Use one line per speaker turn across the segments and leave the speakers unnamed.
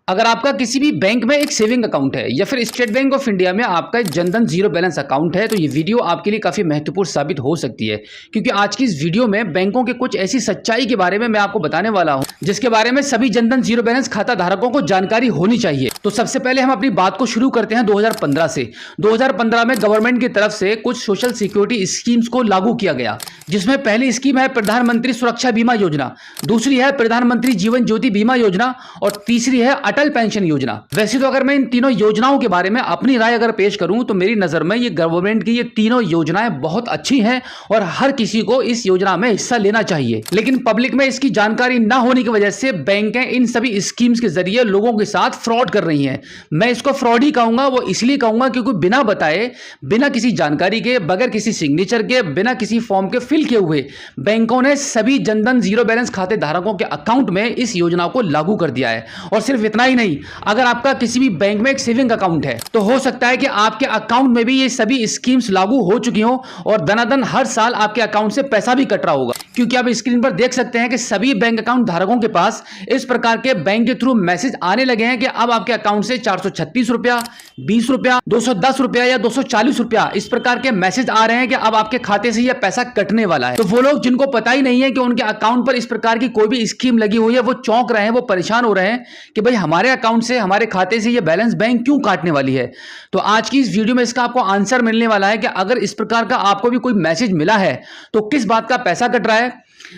अगर आपका किसी भी बैंक में एक सेविंग अकाउंट है या फिर स्टेट बैंक ऑफ इंडिया में आपका एक जनधन जीरो बैलेंस अकाउंट है तो ये वीडियो आपके लिए काफ़ी महत्वपूर्ण साबित हो सकती है, क्योंकि आज की इस वीडियो में बैंकों के कुछ ऐसी सच्चाई के बारे में मैं आपको बताने वाला हूं जिसके बारे में सभी जनधन जीरो बैलेंस खाता धारकों को जानकारी होनी चाहिए। तो सबसे पहले हम अपनी बात को शुरू करते हैं 2015 से। 2015 में गवर्नमेंट की तरफ से कुछ सोशल सिक्योरिटी स्कीम्स को लागू किया गया, जिसमें पहली स्कीम है प्रधानमंत्री सुरक्षा बीमा योजना, दूसरी है प्रधानमंत्री जीवन ज्योति बीमा योजना और तीसरी है अटल पेंशन योजना। वैसे तो अगर मैं इन तीनों योजनाओं के बारे में अपनी राय अगर पेश करूं तो मेरी नजर में ये गवर्नमेंट की ये तीनों योजनाएं बहुत अच्छी हैं और हर किसी को इस योजना में हिस्सा लेना चाहिए। लेकिन पब्लिक में इसकी जानकारी ना होने की वजह से बैंकें इन सभी स्कीम्स के जरिए लोगों के साथ फ्रॉड कर रही हैं। मैं इसको फ्रॉड ही कहूंगा, वो इसलिए कहूंगा क्योंकि बिना बताए, बिना किसी जानकारी के, बगैर किसी सिग्नेचर के, बिना किसी फॉर्म के फिल किए हुए बैंकों ने सभी जनधन जीरो बैलेंस खाते धारकों के अकाउंट में इस योजना को लागू कर दिया है। और सिर्फ इतना ही नहीं, अगर आपका किसी भी बैंक में एक सेविंग अकाउंट है तो हो सकता है कि आपके अकाउंट में भी ये सभी स्कीम्स लागू हो चुकी हो और दनादन हर साल आपके अकाउंट से पैसा भी कट रहा होगा। क्योंकि आप स्क्रीन पर देख सकते हैं कि सभी बैंक अकाउंट धारकों के पास इस प्रकार के बैंक के थ्रू मैसेज आने लगे हैं कि अब आपके अकाउंट से 436 रुपया, 20 रुपया, 210 रुपया या 240 रुपया इस प्रकार के मैसेज आ रहे हैं कि अब आपके खाते से यह पैसा कटने वाला है। तो वो लोग जिनको पता ही नहीं है कि उनके अकाउंट पर इस प्रकार की कोई भी स्कीम लगी हुई है, वो चौंक रहे हैं, वो परेशान हो रहे हैं कि भाई हमारे अकाउंट से, हमारे खाते से ये बैलेंस बैंक क्यों काटने वाली है। तो आज की इस वीडियो में इसका आपको आंसर मिलने वाला है कि अगर इस प्रकार का आपको भी कोई मैसेज मिला है तो किस बात का पैसा कट रहा है।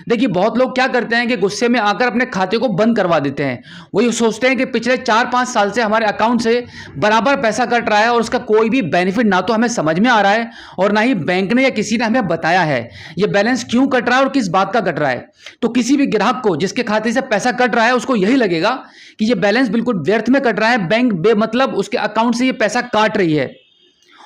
देखिए, बहुत लोग क्या करते हैं कि गुस्से में आकर अपने खाते को बंद करवा देते हैं। वो ये सोचते हैं कि पिछले 4-5 साल से हमारे अकाउंट से बराबर पैसा कट रहा है और उसका कोई भी बेनिफिट ना तो हमें समझ में आ रहा है और ना ही बैंक ने या किसी ने हमें बताया है ये बैलेंस क्यों कट रहा है और किस बात का कट रहा है। तो किसी भी ग्राहक को जिसके खाते से पैसा कट रहा है उसको यही लगेगा कि ये बैलेंस बिल्कुल व्यर्थ में कट रहा है, बैंक बेमतलब उसके अकाउंट से ये पैसा काट रही है।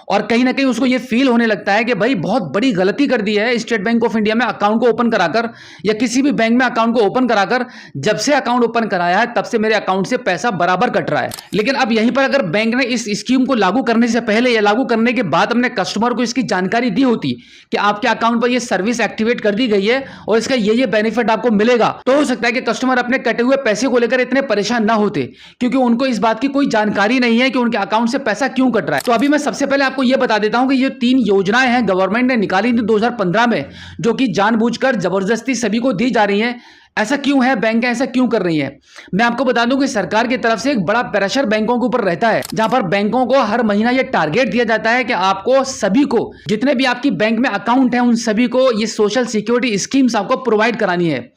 और कहीं ना कहीं उसको ये फील होने लगता है कि भाई बहुत बड़ी गलती कर दी है स्टेट बैंक ऑफ इंडिया में अकाउंट को ओपन कराकर या किसी भी बैंक में अकाउंट को ओपन कराकर। जब से अकाउंट ओपन कराया है तब से मेरे अकाउंट से पैसा बराबर कट रहा है। लेकिन अब यहीं पर अगर बैंक ने इस स्कीम को लागू करने से पहले या लागू करने के बाद अपने कस्टमर को इसकी जानकारी दी होती कि आपके अकाउंट पर यह सर्विस एक्टिवेट कर दी गई है और इसका ये बेनिफिट आपको मिलेगा, तो हो सकता है कि कस्टमर अपने कटे हुए पैसे को लेकर इतने परेशान ना होते, क्योंकि उनको इस बात की कोई जानकारी नहीं है कि उनके अकाउंट से पैसा क्यों कट रहा है। तो अभी मैं सबसे पहले आपको यह बता देता हूं कि ये 3 योजनाएं हैं गवर्नमेंट ने निकाली थी 2015 में, जो कि जानबूझकर जबरदस्ती सभी को दी जा रही हैं। ऐसा क्यों है, बैंक ऐसा क्यों कर रही है? मैं आपको बता दूं कि सरकार की तरफ से एक बड़ा प्रेशर बैंकों के ऊपर रहता है, जहां पर बैंकों को हर महीना ये टारगेट दिया जाता है कि आपको सभी को, जितने भी आपकी बैंक में अकाउंट है, उन सभी को ये सोशल सिक्योरिटी स्कीम्स आपको प्रोवाइड करानी है।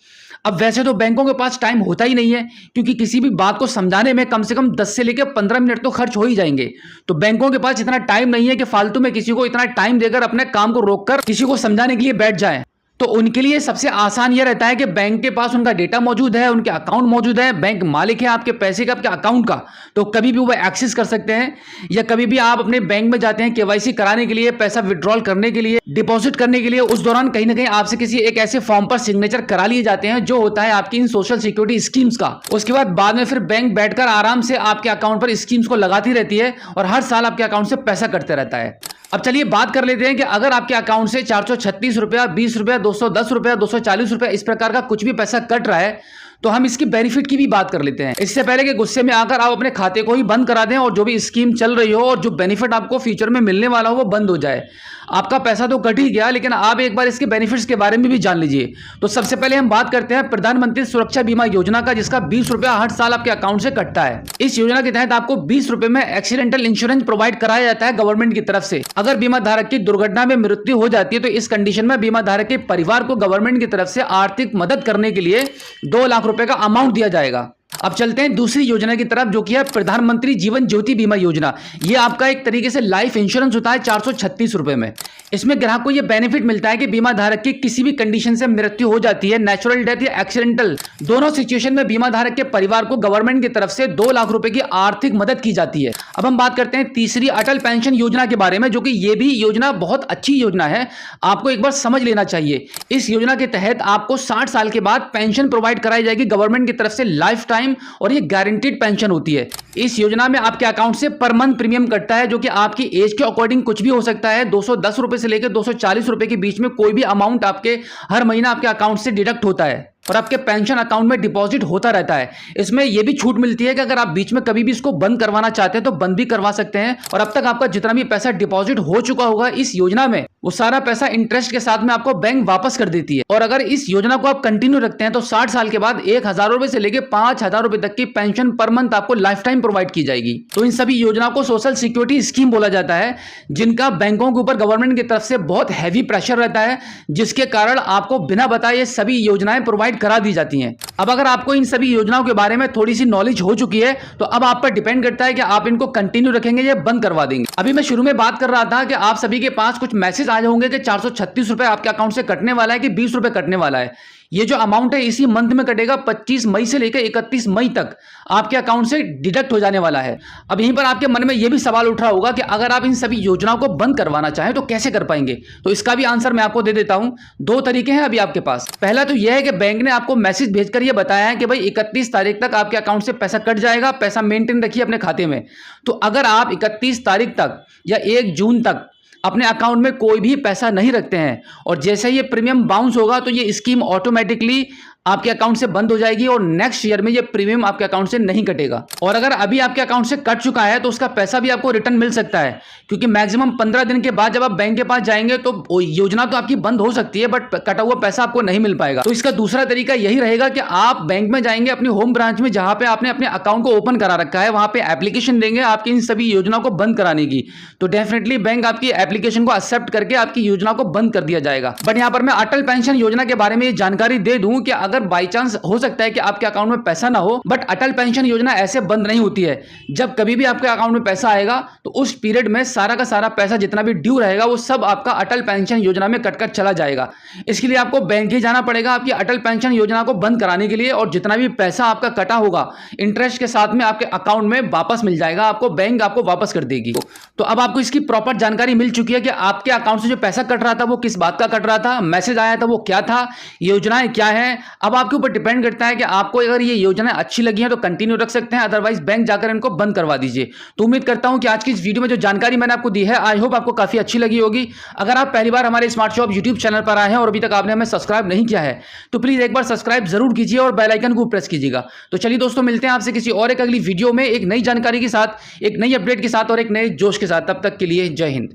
अब वैसे तो बैंकों के पास टाइम होता ही नहीं है, क्योंकि किसी भी बात को समझाने में कम से कम 10 से लेकर 15 मिनट तो खर्च हो ही जाएंगे। तो बैंकों के पास इतना टाइम नहीं है कि फालतू में किसी को इतना टाइम देकर अपने काम को रोककर किसी को समझाने के लिए बैठ जाए। तो उनके लिए सबसे आसान यह रहता है कि बैंक के पास उनका डेटा मौजूद है, उनके अकाउंट मौजूद है, बैंक मालिक है आपके पैसे का, आपके अकाउंट का, तो कभी भी वो एक्सेस कर सकते हैं। या कभी भी आप अपने बैंक में जाते हैं केवाईसी कराने के लिए, पैसा विड्रॉल करने के लिए, डिपॉजिट करने के लिए, उस दौरान कहीं ना कहीं आपसे किसी एक ऐसे फॉर्म पर सिग्नेचर करा लिए जाते हैं जो होता है आपकी इन सोशल सिक्योरिटी स्कीम्स का। उसके बाद में फिर बैंक बैठकर आराम से आपके अकाउंट पर स्कीम्स को लगाती रहती है और हर साल आपके अकाउंट से पैसा कटते रहता है। अब चलिए बात कर लेते हैं कि अगर आपके अकाउंट से 436 रुपया, 20 रुपया, 210 रुपया, 240 रुपया इस प्रकार का कुछ भी पैसा कट रहा है तो हम इसकी बेनिफिट की भी बात कर लेते हैं। इससे पहले कि गुस्से में आकर आप अपने खाते को ही बंद करा दें और जो भी स्कीम चल रही हो और जो बेनिफिट आपको फ्यूचर में मिलने वाला हो वो बंद हो जाए। आपका पैसा तो कट ही गया, लेकिन आप एक बार इसके बेनिफिट्स के बारे में भी जान लीजिए। तो सबसे पहले हम बात करते हैं प्रधानमंत्री सुरक्षा बीमा योजना का, जिसका 20 रुपया हर साल आपके अकाउंट से कटता है। इस योजना के तहत आपको 20 रुपए में एक्सीडेंटल इंश्योरेंस प्रोवाइड कराया जाता है गवर्नमेंट की तरफ से। अगर बीमा धारक की दुर्घटना में मृत्यु हो जाती है तो इस कंडीशन में बीमा धारक के परिवार को गवर्नमेंट की तरफ से आर्थिक मदद करने के लिए 2 लाख रुपए का अमाउंट दिया जाएगा। अब चलते हैं दूसरी योजना की तरफ, जो कि है प्रधानमंत्री जीवन ज्योति बीमा योजना। ये आपका एक तरीके से लाइफ इंश्योरेंस होता है 436 रुपए में। इसमें ग्राहक को यह बेनिफिट मिलता है कि बीमा धारक की किसी भी कंडीशन से मृत्यु हो जाती है, नेचुरल डेथ या एक्सीडेंटल, दोनों सिचुएशन में बीमा धारक के परिवार को गवर्नमेंट की तरफ से 2 लाख रुपए की आर्थिक मदद की जाती है। अब हम बात करते हैं तीसरी अटल पेंशन योजना के बारे में, जो कि ये भी योजना बहुत अच्छी योजना है, आपको एक बार समझ लेना चाहिए। इस योजना के तहत आपको 60 साल के बाद पेंशन प्रोवाइड कराई जाएगी गवर्नमेंट की तरफ से लाइफ टाइम, और ये गारंटीड पेंशन होती है। इस योजना में आपके अकाउंट से पर मंथ प्रीमियम कटता है, जो कि आपकी एज के अकॉर्डिंग कुछ भी हो सकता है। 210 रुपए से लेकर 240 रुपए के बीच में कोई भी अमाउंट आपके हर महीना आपके अकाउंट से डिडक्ट होता है। और आपके पेंशन अकाउंट में डिपॉजिट होता रहता है। इसमें यह भी छूट मिलती है कि अगर आप बीच में कभी भी इसको बंद करवाना चाहते हैं तो बंद भी करवा सकते हैं, और अब तक आपका जितना भी पैसा डिपॉजिट हो चुका होगा इस योजना में, वो सारा पैसा इंटरेस्ट के साथ में आपको बैंक वापस कर देती है। और अगर इस योजना को आप कंटिन्यू रखते हैं तो 60 साल के बाद 1,000 रुपए से लेकर 5,000 रुपए तक की पेंशन पर मंथ आपको लाइफ टाइम प्रोवाइड की जाएगी। तो इन सभी योजनाओं को सोशल सिक्योरिटी स्कीम बोला जाता है, जिनका बैंकों के ऊपर गवर्नमेंट की तरफ से बहुत हैवी प्रेशर रहता है, जिसके कारण आपको बिना बताए ये सभी योजनाएं प्रोवाइड करा दी जाती हैं। अब अगर आपको इन सभी योजनाओं के बारे में थोड़ी सी नॉलेज हो चुकी है तो अब आप पर डिपेंड करता है कि आप इनको कंटिन्यू रखेंगे या बंद करवा देंगे। अभी मैं शुरू में बात कर रहा था कि आप सभी के पास कुछ मैसेज आ होंगे कि 436 रुपए आपके अकाउंट से कटने वाला है कि 20 रुपए कटने वाला है। ये जो अमाउंट है इसी मंथ में कटेगा, 25 मई से लेकर 31 मई तक आपके अकाउंट से डिडक्ट हो जाने वाला है। अब यहीं पर आपके मन में यह भी सवाल उठ रहा होगा कि अगर आप इन सभी योजनाओं को बंद करवाना चाहें तो कैसे कर पाएंगे। तो इसका भी आंसर मैं आपको दे देता हूं। दो तरीके हैं अभी आपके पास। पहला तो यह है कि बैंक ने आपको मैसेज भेजकर यह बताया है कि भाई 31 तारीख तक आपके अकाउंट से पैसा कट जाएगा, पैसा मेंटेन रखिए अपने खाते में। तो अगर आप 31 तारीख तक या 1 जून तक अपने अकाउंट में कोई भी पैसा नहीं रखते हैं और जैसे ही ये प्रीमियम बाउंस होगा तो ये स्कीम ऑटोमेटिकली आपके अकाउंट से बंद हो जाएगी और नेक्स्ट ईयर में ये प्रीमियम आपके अकाउंट से नहीं कटेगा। और अगर अभी आपके अकाउंट से कट चुका है तो उसका पैसा भी आपको रिटर्न मिल सकता है, क्योंकि मैक्सिमम 15 दिन के बाद जब आप बैंक के पास जाएंगे तो योजना तो आपकी बंद हो सकती है बट कटा हुआ पैसा आपको नहीं मिल पाएगा। तो इसका दूसरा तरीका यही रहेगा कि आप बैंक में जाएंगे अपनी होम ब्रांच में जहां पे आपने अपने अकाउंट को ओपन करा रखा है, वहां पे एप्लीकेशन देंगे आपकी इन सभी योजनाओं को बंद कराने की। तो डेफिनेटली बैंक आपकी एप्लीकेशन को एक्सेप्ट करके आपकी योजना को बंद कर दिया जाएगा। बट यहां पर मैं अटल पेंशन योजना के बारे में ये जानकारी दे दूं कि अगर बाई चांस हो सकता है कि आपके अकाउंट में पैसा ना हो, बट अटल पेंशन योजना ऐसे बंद नहीं होती है। जब कभी भी आपके अकाउंट में पैसा आएगा तो उस पीरियड में सारा का सारा पैसा जितना भी ड्यू रहेगा वो सब आपका अटल पेंशन योजना में कट चला जाएगा। इसके लिए आपको बैंक ही जाना पड़ेगा आपकी अटल पेंशन योजना को बंद कराने के लिए, और जितना भी पैसा आपका कटा होगा इंटरेस्ट के साथ में आपके अकाउंट में वापस मिल जाएगा, आपको बैंक आपको वापस कर देगी। तो अब आपको इसकी प्रॉपर जानकारी मिल चुकी है कि आपके अकाउंट से जो पैसा कट रहा था वो किस बात का कट रहा था, मैसेज आया था वो क्या था, योजनाएं क्या है। अब आपके ऊपर डिपेंड करता है कि आपको अगर ये योजनाएं अच्छी लगी हैं तो कंटिन्यू रख सकते हैं, अदरवाइज बैंक जाकर इनको बंद करवा दीजिए। तो उम्मीद करता हूं कि आज की इस वीडियो में जो जानकारी मैंने आपको दी है आई होप आपको काफी अच्छी लगी होगी। अगर आप पहली बार हमारे स्मार्ट शॉप यूट्यूब चैनल पर आए हैं और अभी तक आपने हमें सब्सक्राइब नहीं किया है तो प्लीज एक बार सब्सक्राइब जरूर कीजिए और बेल आइकन को प्रेस कीजिएगा। तो चलिए दोस्तों, मिलते हैं आपसे किसी और एक अगली वीडियो में एक नई जानकारी के साथ, एक नई अपडेट के साथ और एक नए जोश के साथ। तब तक के लिए जय हिंद।